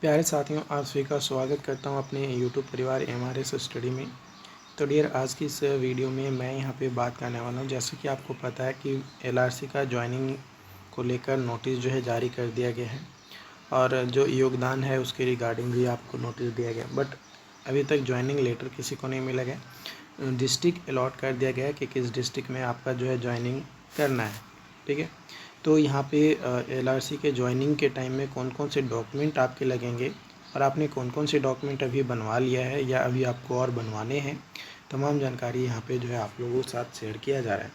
प्यारे साथियों, आप सभी का स्वागत करता हूं अपने यूट्यूब परिवार एमआरएस स्टडी में। तो डियर, आज की इस वीडियो में मैं यहां पे बात करने वाला हूं। जैसे कि आपको पता है कि एलआरसी का ज्वाइनिंग को लेकर नोटिस जो है जारी कर दिया गया है, और जो योगदान है उसके रिगार्डिंग भी आपको नोटिस दिया गया, बट अभी तक ज्वाइनिंग लेटर किसी को नहीं मिला गया। डिस्ट्रिक्ट अलॉट कर दिया गया है कि किस डिस्ट्रिक्ट में आपका जो है ज्वाइनिंग करना है। ठीक है, तो यहाँ पे एलआरसी के ज्वाइनिंग के टाइम में कौन कौन से डॉक्यूमेंट आपके लगेंगे और आपने कौन कौन से डॉक्यूमेंट अभी बनवा लिया है या अभी आपको और बनवाने हैं, तमाम जानकारी यहाँ पे जो है आप लोगों के साथ शेयर किया जा रहा है।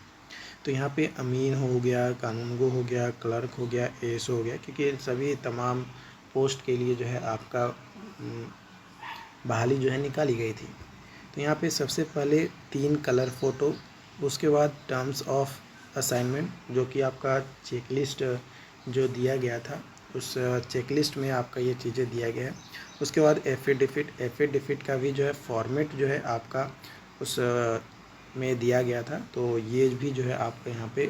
तो यहाँ पे अमीन हो गया, कानूनगो हो गया, क्लर्क हो गया, एएसओ हो गया, क्योंकि इन सभी तमाम पोस्ट के लिए जो है आपका बहाली जो है निकाली गई थी। तो यहाँ पे सबसे पहले 3 कलर फ़ोटो, उसके बाद टर्म्स ऑफ असाइनमेंट जो कि आपका चेकलिस्ट जो दिया गया था, उस चेकलिस्ट में आपका ये चीज़ें दिया गया है। उसके बाद एफिडेविट का भी जो है फॉर्मेट जो है आपका उस में दिया गया था, तो ये भी जो है आपका यहाँ पे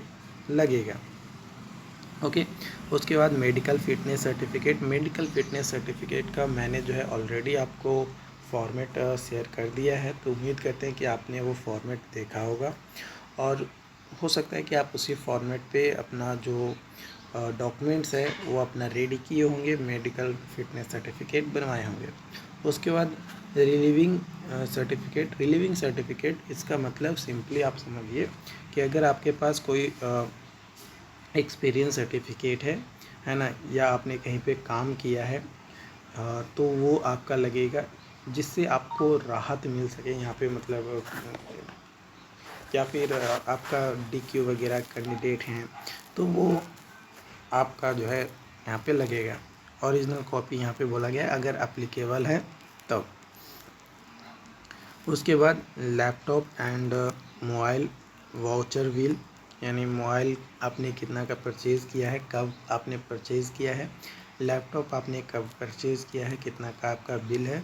लगेगा। ओके, उसके बाद मेडिकल फ़िटनेस सर्टिफिकेट का मैंने जो है ऑलरेडी आपको फॉर्मेट शेयर कर दिया है, तो उम्मीद करते हैं कि आपने वो फॉर्मेट देखा होगा, और हो सकता है कि आप उसी फॉर्मेट पे अपना जो डॉक्यूमेंट्स है वो अपना रेडी किए होंगे, मेडिकल फिटनेस सर्टिफिकेट बनवाए होंगे। उसके बाद रिलीविंग सर्टिफिकेट, इसका मतलब सिंपली आप समझिए कि अगर आपके पास कोई एक्सपीरियंस सर्टिफिकेट है ना, या आपने कहीं पे काम किया है, तो वो आपका लगेगा, जिससे आपको राहत मिल सके यहाँ पे, मतलब या फिर आपका डीक्यू वगैरह कैंडिडेट हैं तो वो आपका जो है यहाँ पे लगेगा। ओरिजिनल कॉपी यहाँ पे बोला गया है अगर एप्लीकेबल है तब। उसके बाद laptop and mobile voucher bill, यानी मोबाइल आपने कितना का परचेज़ किया है, कब आपने परचेज़ किया है, लैपटॉप आपने कब परचेज़ किया है, कितना का आपका बिल है,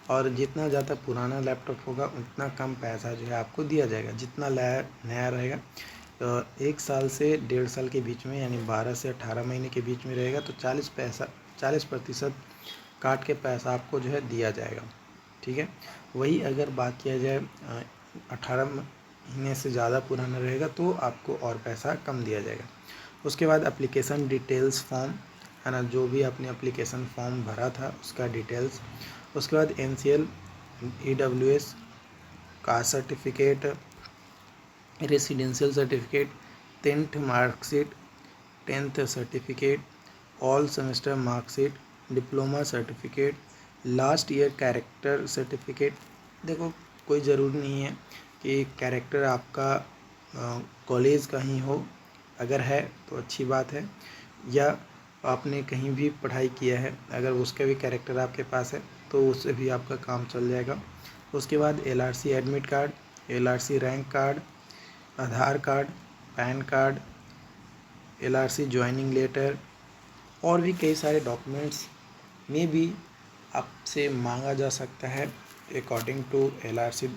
और जितना ज़्यादा पुराना लैपटॉप होगा उतना कम पैसा जो है आपको दिया जाएगा। जितना नया रहेगा, 1 साल से 1.5 साल के बीच में, यानी 12 से 18 महीने के बीच में रहेगा, तो 40% काट के पैसा आपको जो है दिया जाएगा। ठीक है, वही अगर बात किया जाए 18 महीने से ज़्यादा पुराना रहेगा तो आपको और पैसा कम दिया जाएगा। उसके बाद एप्लीकेशन डिटेल्स फॉर्म, है ना, जो भी आपने एप्लीकेशन फॉर्म भरा था उसका डिटेल्स। उसके बाद NCL, EWS, caste certificate, residential certificate, 10th marksheet, 10th certificate, all semester marksheet, diploma certificate, last year character certificate. देखो, कोई ज़रूरी नहीं है कि कैरेक्टर आपका कॉलेज का ही हो, अगर है तो अच्छी बात है, या आपने कहीं भी पढ़ाई किया है अगर उसका भी कैरेक्टर आपके पास है तो उससे भी आपका काम चल जाएगा। उसके बाद LRC admit card, LRC rank card, Aadhaar card, PAN card, LRC joining letter, और भी कई सारे डॉक्यूमेंट्स में भी आपसे मांगा जा सकता है अकॉर्डिंग टू LRC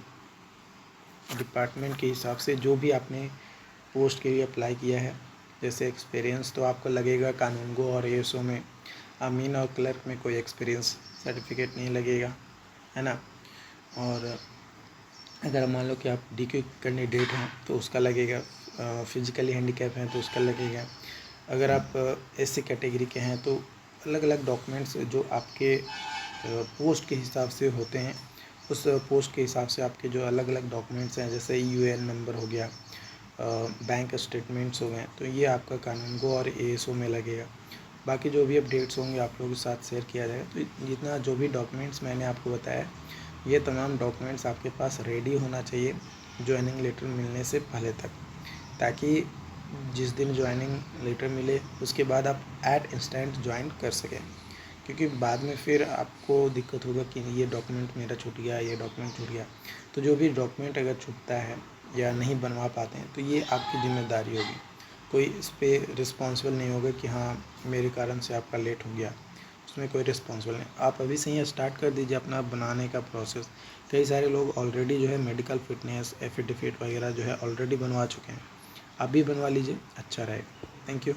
डिपार्टमेंट के हिसाब से, जो भी आपने पोस्ट के लिए अप्लाई किया है। जैसे एक्सपीरियंस तो आपको लगेगा कानूनगो और एएसओ में, अमीन और क्लर्क में कोई एक्सपीरियंस सर्टिफिकेट नहीं लगेगा, है ना। और अगर मान लो कि आप डीक्यू कैंडिडेट हैं तो उसका लगेगा, फिजिकली हैंडीकैप हैं तो उसका लगेगा, अगर आप SC कैटेगरी के हैं तो अलग अलग डॉक्यूमेंट्स जो आपके पोस्ट के हिसाब से होते हैं, उस पोस्ट के हिसाब से आपके जो अलग अलग डॉक्यूमेंट्स हैं, जैसे UN नंबर हो गया, बैंक स्टेटमेंट्स हो गए, तो ये आपका कानूनगो और एएसओ में लगेगा। बाकी जो भी अपडेट्स होंगे आप लोगों के साथ शेयर किया जाएगा। तो जितना जो भी डॉक्यूमेंट्स मैंने आपको बताया, ये तमाम डॉक्यूमेंट्स आपके पास रेडी होना चाहिए ज्वाइनिंग लेटर मिलने से पहले तक, ताकि जिस दिन ज्वाइनिंग लेटर मिले उसके बाद आप एट इंस्टेंट ज्वाइन कर सकें, क्योंकि बाद में फिर आपको दिक्कत होगा कि ये डॉक्यूमेंट मेरा छूट गया, ये डॉक्यूमेंट छूट गया। तो जो भी डॉक्यूमेंट अगर छूटता है या नहीं बनवा पाते हैं तो ये आपकी जिम्मेदारी होगी, कोई इस पर रिस्पॉन्सिबल नहीं होगा कि हाँ मेरे कारण से आपका लेट हो गया, उसमें कोई रिस्पॉन्सिबल नहीं। आप अभी से ही स्टार्ट कर दीजिए अपना बनाने का प्रोसेस। कई सारे लोग ऑलरेडी जो है मेडिकल फिटनेस एफिडेविट वगैरह जो है ऑलरेडी बनवा चुके हैं, आप भी बनवा लीजिए, अच्छा रहेगा। Thank you.